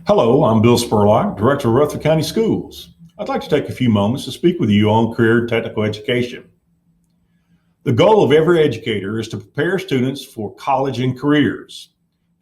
Hello, I'm Bill Spurlock, Director of Rutherford County Schools. I'd like to take a few moments to speak with you on career and technical education. The goal of every educator is to prepare students for college and careers.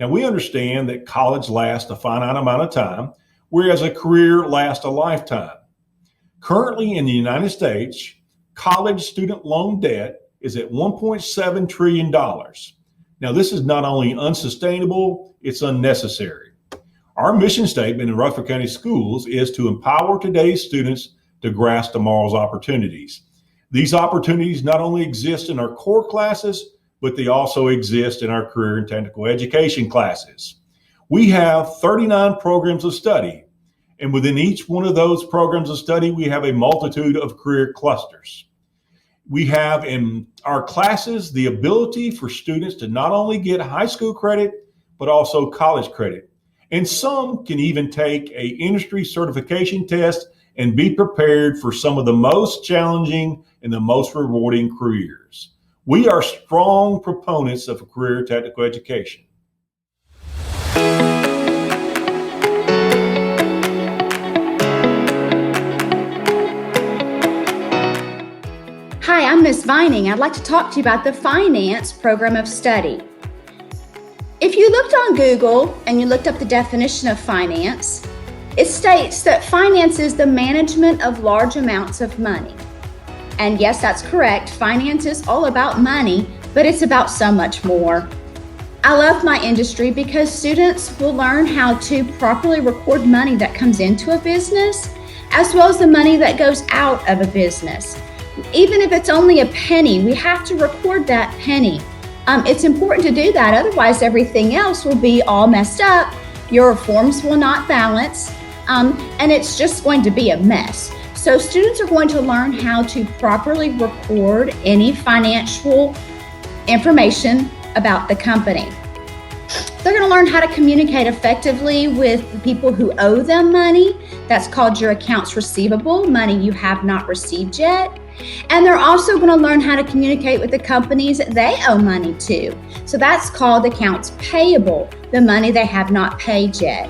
Now, we understand that college lasts a finite amount of time, whereas a career lasts a lifetime. Currently in the United States, college student loan debt is at $1.7 trillion. Now, this is not only unsustainable, it's unnecessary. Our mission statement in Rutherford County Schools is to empower today's students to grasp tomorrow's opportunities. These opportunities not only exist in our core classes, but they also exist in our career and technical education classes. We have 39 programs of study, and within each one of those programs of study, we have a multitude of career clusters. We have in our classes the ability for students to not only get high school credit, but also college credit. And some can even take an industry certification test and be prepared for some of the most challenging and the most rewarding careers. We are strong proponents of career technical education. Hi, I'm Ms. Vining. I'd like to talk to you about the finance program of study. If you looked on Google and you looked up the definition of finance, it states that finance is the management of large amounts of money. And yes, that's correct. Finance is all about money, but it's about so much more. I love my industry because students will learn how to properly record money that comes into a business, as well as the money that goes out of a business. Even if it's only a penny, we have to record that penny. It's important to do that, otherwise everything else will be all messed up. Your forms will not balance, and it's just going to be a mess. So students are going to learn how to properly record any financial information about the company. They're going to learn how to communicate effectively with the people who owe them money. That's called your accounts receivable, money you have not received yet. And they're also going to learn how to communicate with the companies that they owe money to. So that's called accounts payable, the money they have not paid yet.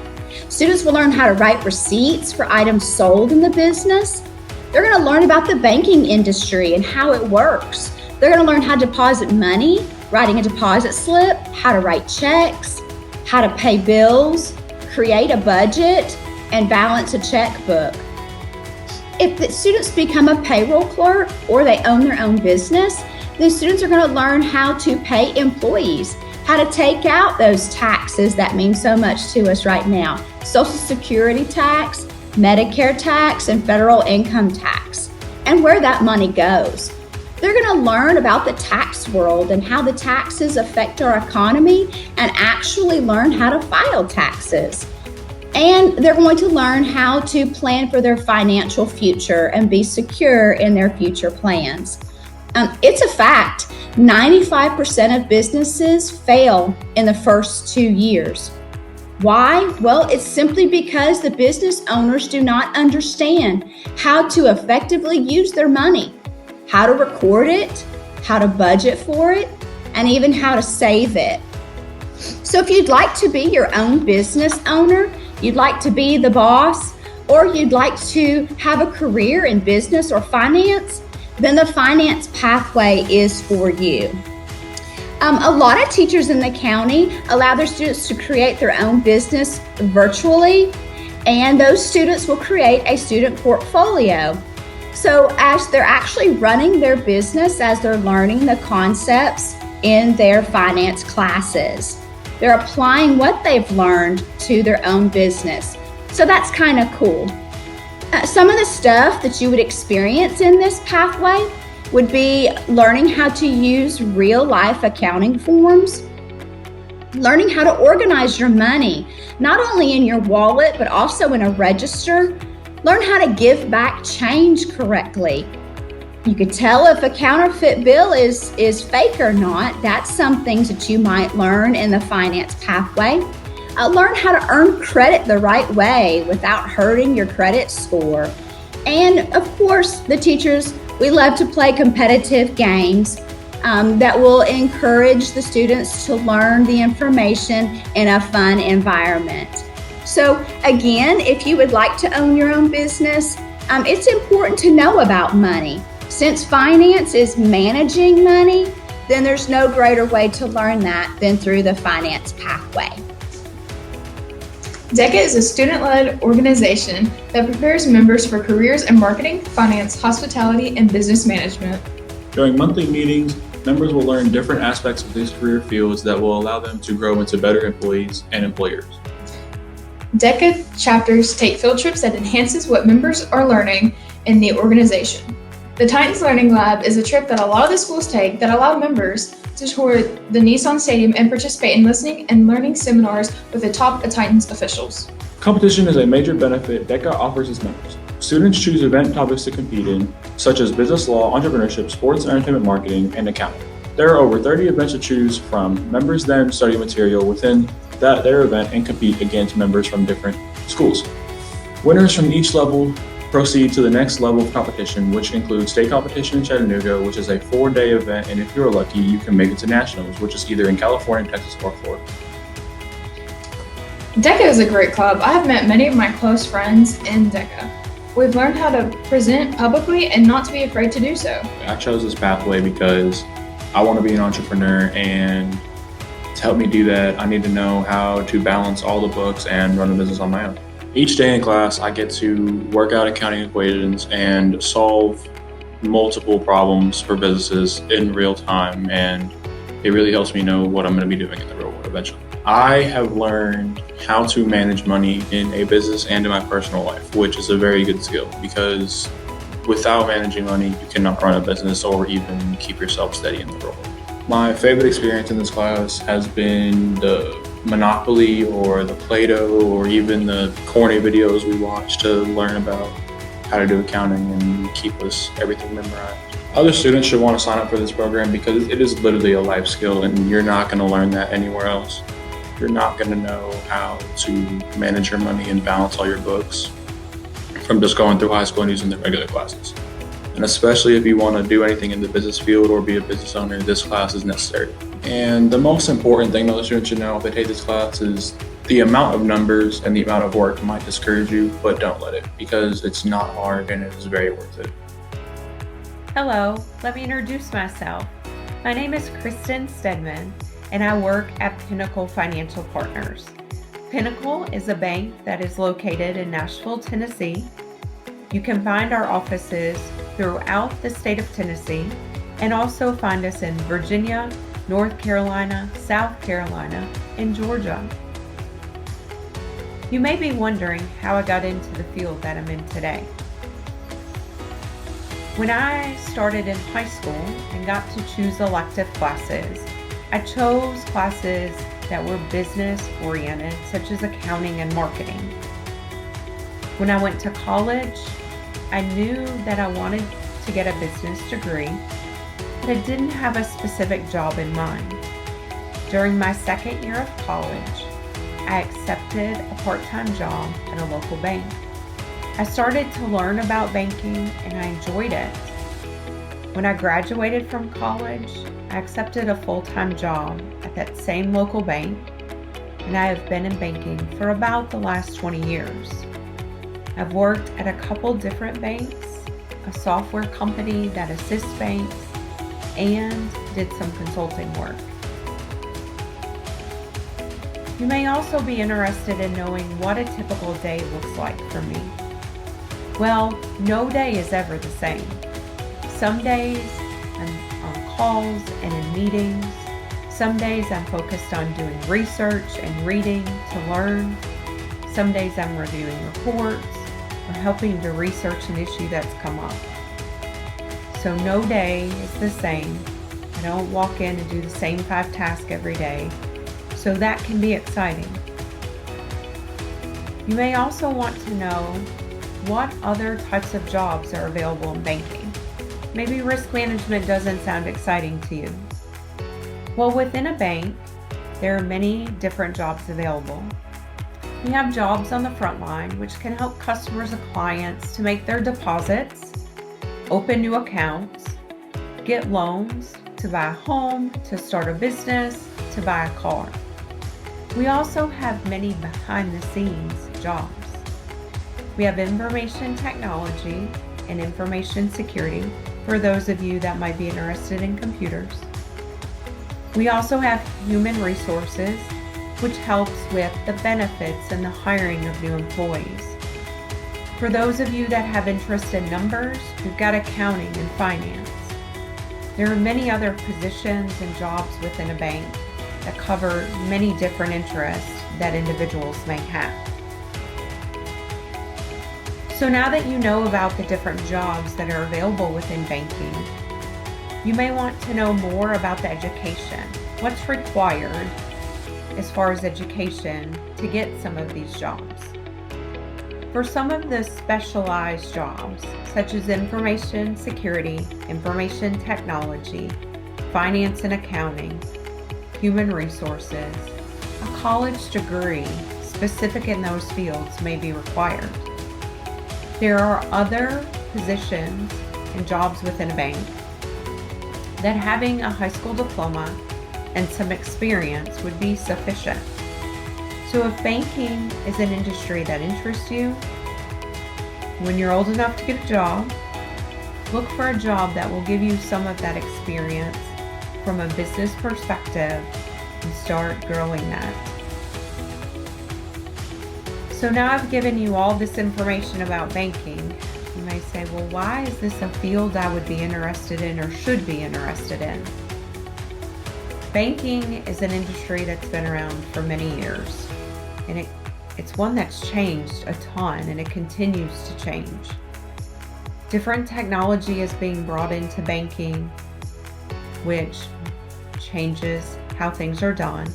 Students will learn how to write receipts for items sold in the business. They're going to learn about the banking industry and how it works. They're going to learn how to deposit money, writing a deposit slip, how to write checks, how to pay bills, create a budget, and balance a checkbook. If the students become a payroll clerk or they own their own business, the students are going to learn how to pay employees, how to take out those taxes that mean so much to us right now. Social Security tax, Medicare tax, and federal income tax, and where that money goes. They're going to learn about the tax world and how the taxes affect our economy and actually learn how to file taxes. And they're going to learn how to plan for their financial future and be secure in their future plans. It's a fact, 95% of businesses fail in the first 2 years. Why? Well, it's simply because the business owners do not understand how to effectively use their money, how to record it, how to budget for it, and even how to save it. So if you'd like to be your own business owner, you'd like to be the boss, or you'd like to have a career in business or finance, then the finance pathway is for you. A lot of teachers in the county allow their students to create their own business virtually, and those students will create a student portfolio. So as they're actually running their business, as they're learning the concepts in their finance classes, they're applying what they've learned to their own business. So that's kind of cool. Some of the stuff that you would experience in this pathway would be learning how to use real life accounting forms, learning how to organize your money, not only in your wallet, but also in a register. Learn how to give back change correctly. You could tell if a counterfeit bill is fake or not. That's some things that you might learn in the finance pathway. Learn how to earn credit the right way without hurting your credit score. And of course, the teachers, we love to play competitive games that will encourage the students to learn the information in a fun environment. So again, if you would like to own your own business, it's important to know about money. Since finance is managing money, then there's no greater way to learn that than through the finance pathway. DECA is a student-led organization that prepares members for careers in marketing, finance, hospitality, and business management. During monthly meetings, members will learn different aspects of these career fields that will allow them to grow into better employees and employers. DECA chapters take field trips that enhances what members are learning in the organization. The Titans Learning Lab is a trip that a lot of the schools take that allow members to tour the Nissan Stadium and participate in listening and learning seminars with the top Titans officials. Competition is a major benefit DECA offers its members. Students choose event topics to compete in, such as business law, entrepreneurship, sports and entertainment marketing, and accounting. There are over 30 events to choose from. Members then study material within their event and compete against members from different schools. Winners from each level proceed to the next level of competition, which includes state competition in Chattanooga, which is a 4-day event, and if you're lucky, you can make it to nationals, which is either in California, Texas, or Florida. DECA is a great club. I have met many of my close friends in DECA. We've learned how to present publicly and not to be afraid to do so. I chose this pathway because I want to be an entrepreneur, and to help me do that, I need to know how to balance all the books and run a business on my own. Each day in class, I get to work out accounting equations and solve multiple problems for businesses in real time, and it really helps me know what I'm going to be doing in the real world eventually. I have learned how to manage money in a business and in my personal life, which is a very good skill because without managing money, you cannot run a business or even keep yourself steady in the real world. My favorite experience in this class has been the Monopoly or the Play-Doh or even the corny videos we watch to learn about how to do accounting and keep us everything memorized. Other students should want to sign up for this program because it is literally a life skill and you're not going to learn that anywhere else. You're not going to know how to manage your money and balance all your books from just going through high school and using the regular classes. And especially if you want to do anything in the business field or be a business owner, this class is necessary. And the most important thing that the students should know if they take this class is the amount of numbers and the amount of work might discourage you, but don't let it because it's not hard and it is very worth it. Hello, let me introduce myself. My name is Kristen Stedman and I work at Pinnacle Financial Partners. Pinnacle is a bank that is located in Nashville, Tennessee. You can find our offices throughout the state of Tennessee and also find us in Virginia, North Carolina, South Carolina, and Georgia. You may be wondering how I got into the field that I'm in today. When I started in high school and got to choose elective classes, I chose classes that were business oriented, such as accounting and marketing. When I went to college, I knew that I wanted to get a business degree, but I didn't have a specific job in mind. During my second year of college, I accepted a part-time job at a local bank. I started to learn about banking and I enjoyed it. When I graduated from college, I accepted a full-time job at that same local bank, and I have been in banking for about the last 20 years. I've worked at a couple different banks, a software company that assists banks, and did some consulting work. You may also be interested in knowing what a typical day looks like for me. Well, no day is ever the same. Some days I'm on calls and in meetings. Some days I'm focused on doing research and reading to learn. Some days I'm reviewing reports or helping to research an issue that's come up. So no day is the same. I don't walk in and do the same 5 tasks every day. So that can be exciting. You may also want to know what other types of jobs are available in banking. Maybe risk management doesn't sound exciting to you. Well, within a bank, there are many different jobs available. We have jobs on the front line, which can help customers and clients to make their deposits, open new accounts, get loans, to buy a home, to start a business, to buy a car. We also have many behind-the-scenes jobs. We have information technology and information security for those of you that might be interested in computers. We also have human resources, which helps with the benefits and the hiring of new employees. For those of you that have interest in numbers, we've got accounting and finance. There are many other positions and jobs within a bank that cover many different interests that individuals may have. So now that you know about the different jobs that are available within banking, you may want to know more about the education. What's required as far as education to get some of these jobs? For some of the specialized jobs, such as information security, information technology, finance and accounting, human resources, a college degree specific in those fields may be required. There are other positions and jobs within a bank that having a high school diploma and some experience would be sufficient. So if banking is an industry that interests you, when you're old enough to get a job, look for a job that will give you some of that experience from a business perspective and start growing that. So now I've given you all this information about banking. You may say, well, why is this a field I would be interested in or should be interested in? Banking is an industry that's been around for many years, and it's one that's changed a ton, and it continues to change. Different technology is being brought into banking, which changes how things are done.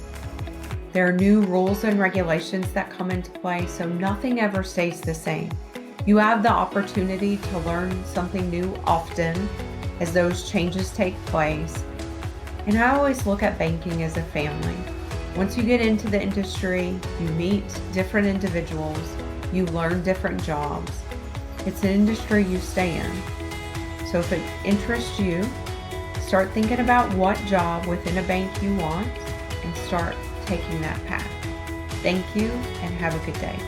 There are new rules and regulations that come into play, so nothing ever stays the same. You have the opportunity to learn something new often as those changes take place. And I always look at banking as a family. Once you get into the industry, you meet different individuals, you learn different jobs. It's an industry you stay in. So if it interests you, start thinking about what job within a bank you want and start taking that path. Thank you and have a good day.